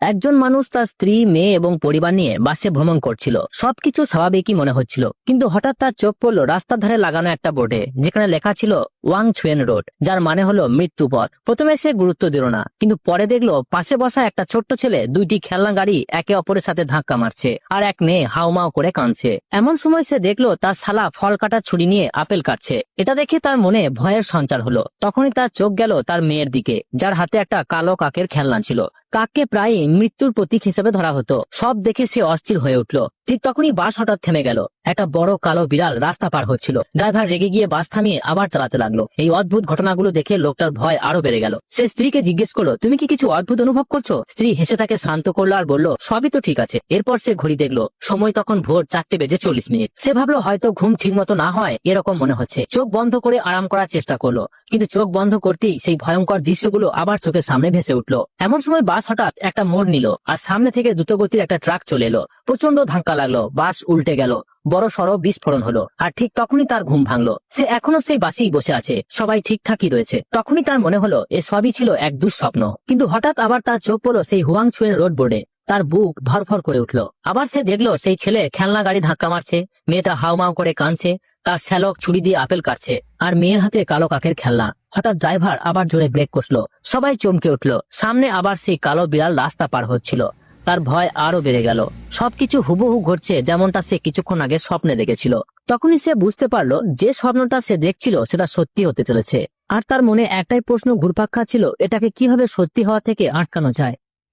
একজন মানুষ তার স্ত্রী, মেয়ে এবং পরিবার নিয়ে বাসে ভ্রমণ করছিল। সবকিছু স্বাভাবিকই মনে হচ্ছিল, কিন্তু হঠাৎ তার চোখ পড়লো রাস্তার ধারে লাগানো একটা বোর্ডে, যেখানে লেখা ছিল ওয়াং ছুয়েন রোড, যার মানে হলো মৃত্যু পথ। প্রথমে সে গুরুত্ব দিল না, কিন্তু পরে দেখলো পাশে বসা একটা ছোট্ট ছেলে দুইটি খেলনা গাড়ি একে অপরের সাথে ধাক্কা মারছে, আর এক মেয়ে হাউমাউ করে কাঁদছে। এমন সময় সে দেখলো তার শালা ফল কাটার ছুরি নিয়ে আপেল কাটছে। এটা দেখে তার মনে ভয়ের সঞ্চার হলো। তখনই তার চোখ গেল তার মেয়ের দিকে, যার হাতে একটা কালো কাকের খেলনা ছিল। কাককে প্রায় মৃত্যুর প্রতীক হিসেবে ধরা হতো। সব দেখে সে অস্থির হয়ে উঠল। ঠিক তখনই বাস হঠাৎ থেমে গেল। একটা বড় কালো বিড়াল রাস্তা পার হচ্ছিল। ড্রাইভার রেগে গিয়ে বাস থামিয়ে আবার চালাতে লাগলো। এই অদ্ভুত ঘটনাগুলো দেখে লোকটার ভয় আরো বেড়ে গেল। সে স্ত্রীকে জিজ্ঞেস করলো, তুমি কি কিছু অদ্ভুত অনুভব করছো? স্ত্রী হেসে তাকে শান্ত করলো আর বলল, সবই তো ঠিক আছে। এরপর সে ঘড়ি দেখলো, সময় তখন ভোর 4:40। সে ভাবলো হয়তো ঘুম ঠিক মতো না হয় এরকম মনে হচ্ছে। চোখ বন্ধ করে আরাম করার চেষ্টা করলো, কিন্তু চোখ বন্ধ করতেই সেই ভয়ঙ্কর দৃশ্যগুলো আবার চোখের সামনে ভেসে উঠলো। এমন সময় বাস হঠাৎ একটা মোড় নিল, আর সামনে থেকে দ্রুতগতির একটা ট্রাক চলে এলো। প্রচন্ড ধাক্কা লাগলো, বাস উল্টে গেল, বড় সড়ো বিস্ফোরণ হলো। আর ঠিক তখনই তার ঘুম ভাঙলো। সে এখনো সেই বাসেই বসে আছে, সবাই ঠিকঠাকই রয়েছে। তখনই তার মনে হলো এ সবই ছিল এক দুঃস্বপ্ন। কিন্তু হঠাৎ আবার তার চোখ পড়লো সেই হুয়াং ছুয়েন রোড বোর্ডে। তার বুক ধরফর করে উঠলো। আবার সে দেখলো সেই ছেলে খেলনা গাড়ি ধাক্কা মারছে, মেয়েটা হাউমাউ করে কাঁদছে, তার শ্যালক ছুরি দিয়ে আপেল কাটছে, আর মেয়ের হাতে কালো কাকের খেলনা। হঠাৎ ড্রাইভার আবার জোরে ব্রেক কষলো। সবাই চমকে উঠলো। সামনে আবার সেই কালো বিড়াল রাস্তা পার হচ্ছিল। তার ভয় আরো বেড়ে গেল। সবকিছু হুবহু ঘটছে যেমনটা সে কিছুক্ষণ আগে স্বপ্নে দেখেছিল। তখনই সে বুঝতে পারলো যে স্বপ্নটা সে দেখছিল সেটা সত্যি হতে চলেছে। আর তার মনে একটাই প্রশ্ন ঘুরপাক খাচ্ছিল, এটাকে কিভাবে সত্যি হওয়া থেকে আটকানো যায়।